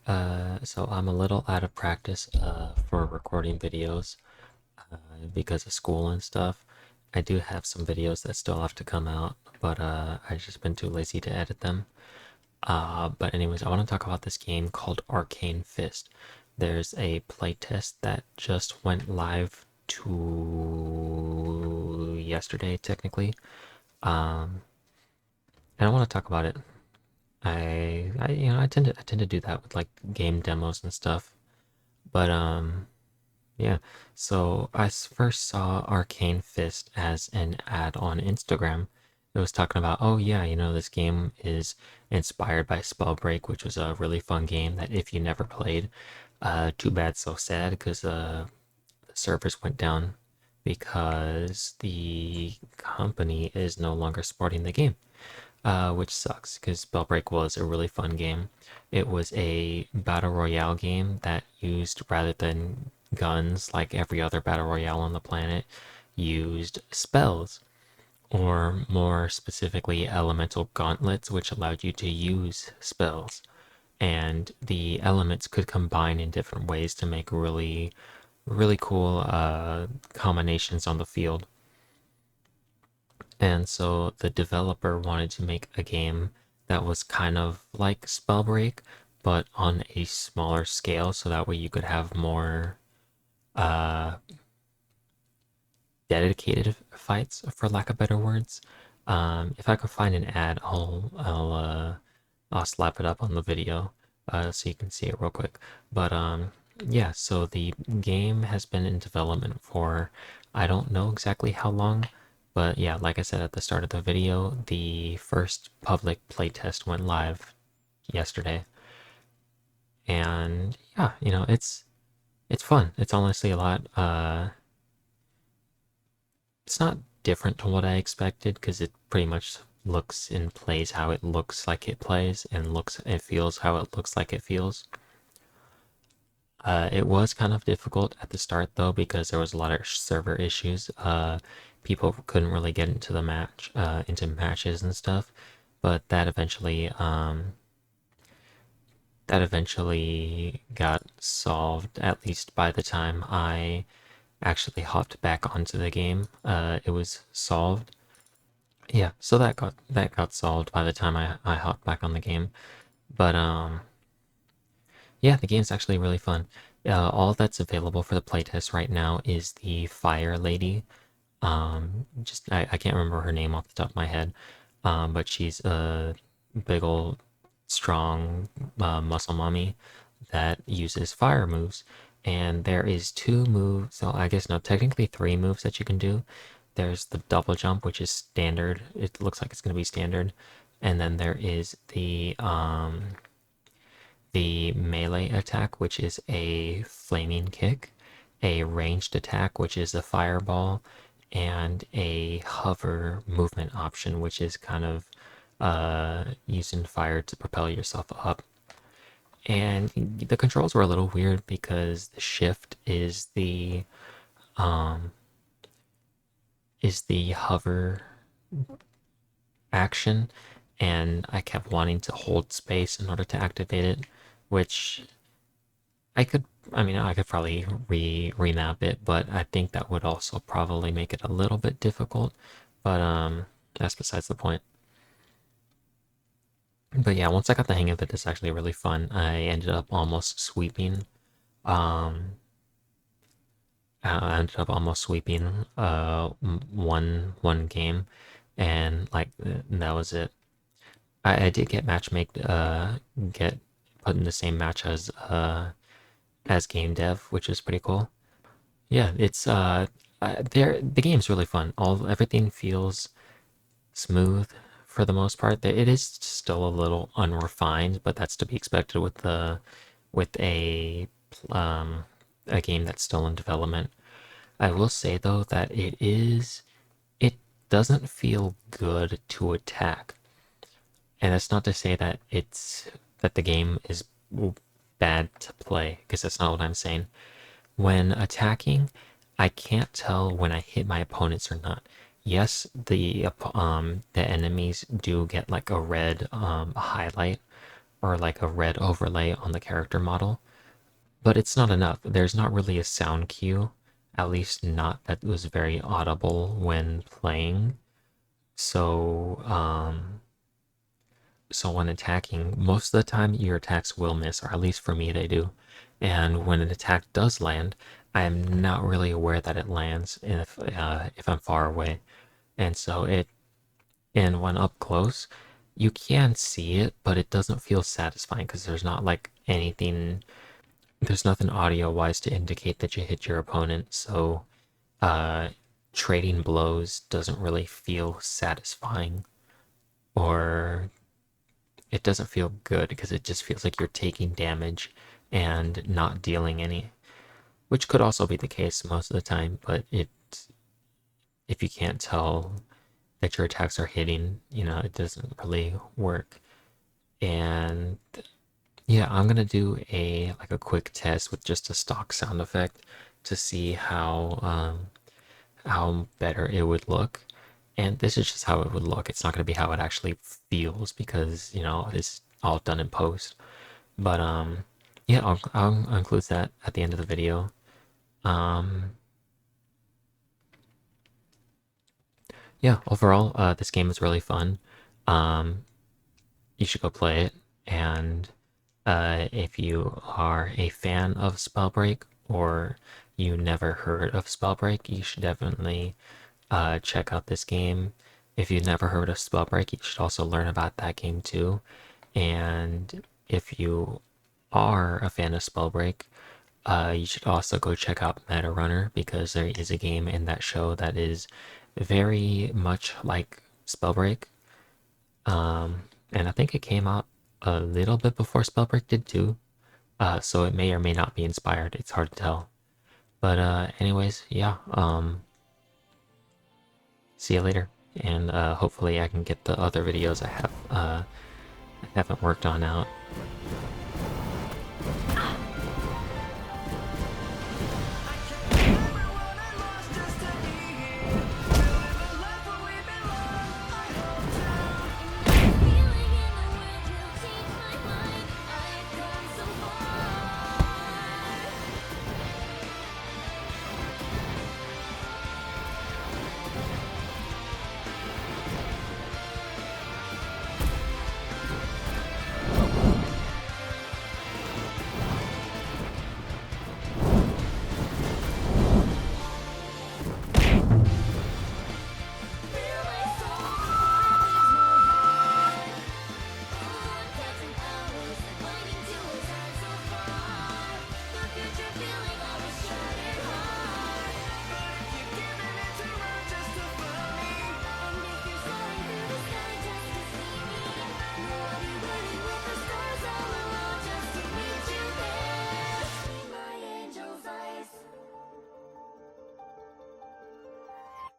So I'm a little out of practice for recording videos because of school and stuff. I do have some videos that still have to come out, but I've just been too lazy to edit them. But anyways, I want to talk about this game called Arcane Fist. There's a playtest that just went live to yesterday, technically. Um, and I want to talk about it. I tend to do that with like game demos and stuff. But yeah. So first saw Arcane Fist as an ad on Instagram. It was talking about, oh yeah, this game is inspired by Spellbreak, which was a really fun game that if you never played, too bad, so sad, because the servers went down because the company is no longer supporting the game, which sucks because Spellbreak was a really fun game. It was a battle royale game that used, rather than guns like every other battle royale on the planet, used spells, or more specifically, elemental gauntlets, which allowed you to use spells. And the elements could combine in different ways to make really, really cool combinations on the field. And so the developer wanted to make a game that was kind of like Spellbreak, but on a smaller scale, so that way you could have more uh, dedicated fights, for lack of better words. If I could find an ad, I'll slap it up on the video so you can see it real quick. But yeah, so the game has been in development for, I don't know exactly how long, but yeah, like I said at the start of the video, the first public playtest went live yesterday. And yeah, it's fun. It's honestly a lot. It's not different to what I expected because it pretty much looks and plays how it looks like it plays, and looks and feels how it looks like it feels. It was kind of difficult at the start though because there was a lot of server issues. People couldn't really get into the into matches and stuff, but that eventually got solved. At least by the time I actually hopped back onto the game, it was solved. Yeah, so that got solved by the time I hopped back on the game. But yeah, the game's actually really fun. All that's available for the playtest right now is the Fire Lady. Just I can't remember her name off the top of my head. But she's a big old strong muscle mummy that uses fire moves. And there is two moves, so I guess no, technically three moves that you can do. There's the double jump, which is standard. It looks like it's going to be standard. And then there is the melee attack, which is a flaming kick, a ranged attack, which is a fireball, and a hover movement option, which is kind of using fire to propel yourself up. And the controls were a little weird because the shift um is the hover action, and I kept wanting to hold space in order to activate it, which I could probably remap it, but I think that would also probably make it a little bit difficult. But that's besides the point. But yeah, once I got the hang of it, it's actually really fun. I ended up almost sweeping. Um, I ended up almost sweeping one game, and like that was it. I did get get put in the same match as game dev, which is pretty cool. Yeah, it's the game's really fun. Everything feels smooth for the most part. It is still a little unrefined, but that's to be expected with the with um a game that's still in development. I will say though that it doesn't feel good to attack. And that's not to say that the game is bad to play, because that's not what I'm saying. When attacking, I can't tell when I hit my opponents or not. Yes, the enemies do get like a red highlight or like a red overlay on the character model. But it's not enough. There's not really a sound cue, at least not that was very audible when playing. So, so when attacking, most of the time your attacks will miss, or at least for me they do. And when an attack does land, I'm not really aware that it lands if I'm far away. And so and when up close, you can see it, but it doesn't feel satisfying because there's not like there's nothing audio wise to indicate that you hit your opponent. So uh, trading blows doesn't really feel satisfying, or it doesn't feel good because it just feels like you're taking damage and not dealing any, which could also be the case most of the time. But if you can't tell that your attacks are hitting, it doesn't really work. And yeah, I'm gonna do a quick test with just a stock sound effect to see how better it would look. And this is just how it would look. It's not gonna be how it actually feels because it's all done in post. But yeah, I'll include that at the end of the video. Um, yeah, overall, this game is really fun. Um, you should go play it. And if you are a fan of Spellbreak or you never heard of Spellbreak, you should definitely check out this game. If you've never heard of Spellbreak, you should also learn about that game too. And if you are a fan of Spellbreak, you should also go check out Meta Runner because there is a game in that show that is very much like Spellbreak. And I think it came out a little bit before Spellbreak did too. So it may or may not be inspired. It's hard to tell. But anyways, yeah. See you later, and hopefully I can get the other videos I haven't worked on out.